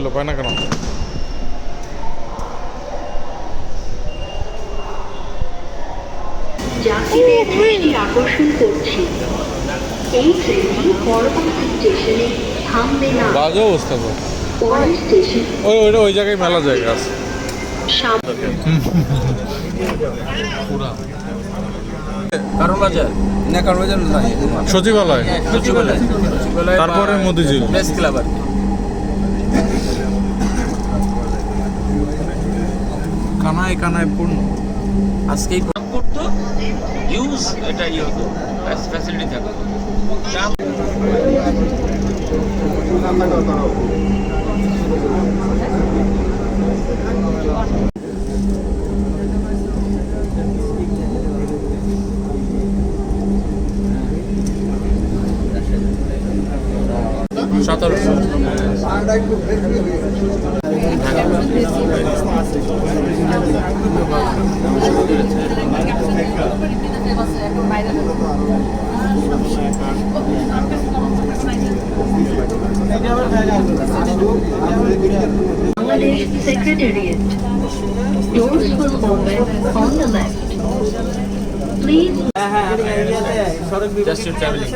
কইলো পায় না কেন? যাত্রীদের দৃষ্টি আকর্ষণ করছি, এই ট্রেনটি পরবর্তী স্টেশনে থামবে না। বাজে অবস্থা তো। পরের স্টেশন ওই জায়গায় মেলা জায়গা আছে। সচিবালয়, তারপরে মতিঝিল প্রেস ক্লাব। কানায় কানায় পূর্ণ। আজকেই করতো ইউজ এটা হতো ফ্যাসিলিটি থাকতো। Bangladesh Secretariat. Doors will open on the left. Please. Just to traveling.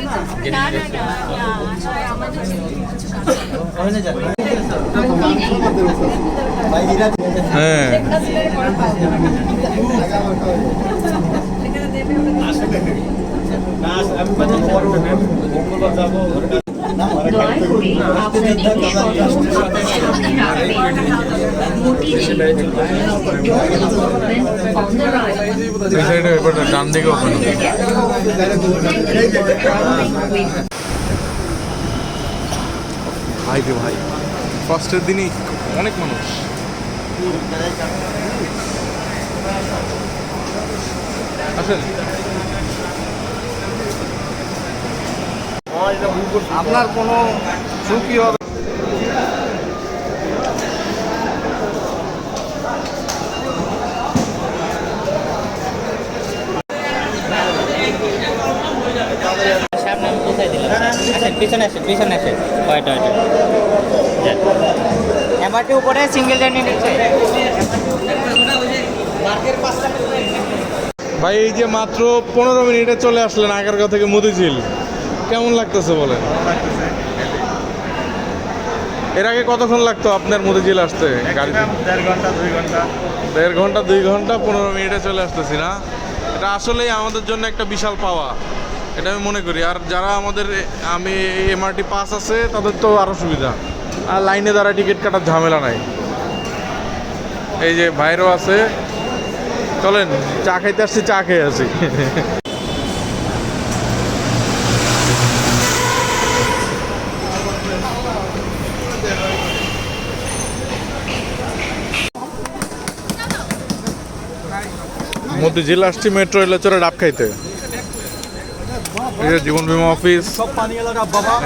হ্যাঁ দয়া করে আপনার জিনিসপত্র আপনার সাথে রাখবেন। Motijheel. Doors will open on the right. এই সাইডে এবার ডান দিকে ওপেন হবে। ভাই রে ভাই, ফার্স্টের দিনই অনেক মানুষ। আসেন, আপনার কোনো ঝুঁকি হবে? সামনে আমি কোথায় দিলাম? পিছনে আসে ওইটা এমআরটি উপরে সিঙ্গেল জার্নি নিচ্ছে। ভাই এই যে মাত্র 15 মিনিটে চলে আসলেন আগারগাঁও থেকে মতিঝিল, কেমন লাগতেছে বলেন? এর আগে কতক্ষণ লাগতো আপনার মতিঝিল আসতে? গাড়িতে 1.5 ঘন্টা 2 ঘন্টা 15 মিনিটে চলে আসতেছি না? এটা আসলেই আমাদের জন্য একটা বিশাল পাওয়া, এটা আমি মনে করি। আর যারা আমাদের এমআরটি পাস আছে তাদের তো আরও সুবিধা, আর লাইনে দাঁড়ায় টিকিট কাটার ঝামেলা নাই। এই যে ভাইরও আছে, চলেন চা খাইতে আসছি, চা খেয়ে আসি। মতিঝিল আসছি মেট্রো রেলে চড়ে ডাব খাইতে। এই যে জীবন বীমা অফিস,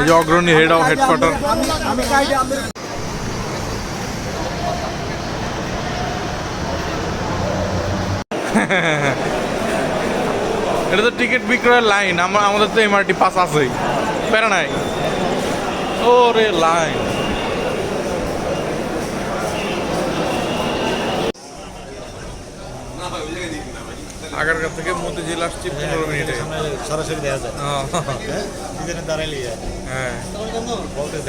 এই যে অগ্রণী হেডকোয়ার্টার। এটা তো টিকিট বিক্রয়ের লাইন, আমাদের তো এমআরটি পাস আছেই, প্যারা নাই। ওরে লাইন, আগারগাঁও থেকে মতিঝিল আসছি 15 মিনিটে সরাসরি দেখা যায়। হ্যাঁ,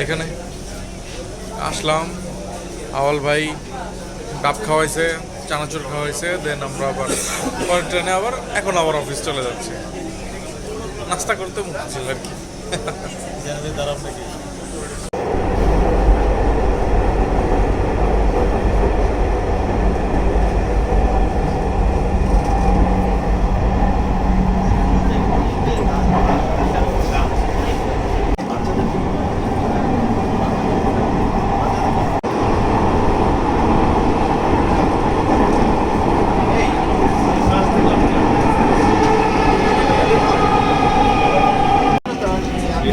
এখানে আসলাম, আওয়াল ভাই ডাব খাওয়াইছে, চানাচুর খাওয়াইছে, দেন আমরা আবার পরের ট্রেনে এখন আবার অফিস চলে যাচ্ছি। নাস্তা করতে মতিঝিল আর কি। দাঁড়াম নাকি?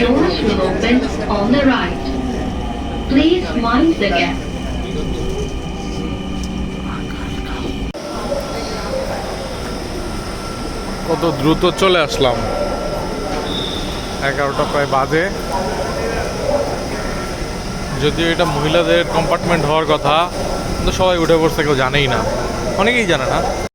Doors will open on the right. Please mind the gap. কত দ্রুত চলে আসলাম, 11টা প্রায় বাজে। যদিও এটা মহিলাদের কম্পার্টমেন্ট হওয়ার কথা, কিন্তু সবাই উঠে পড়ছে, কেউ জানেই না, অনেকেই জানে না।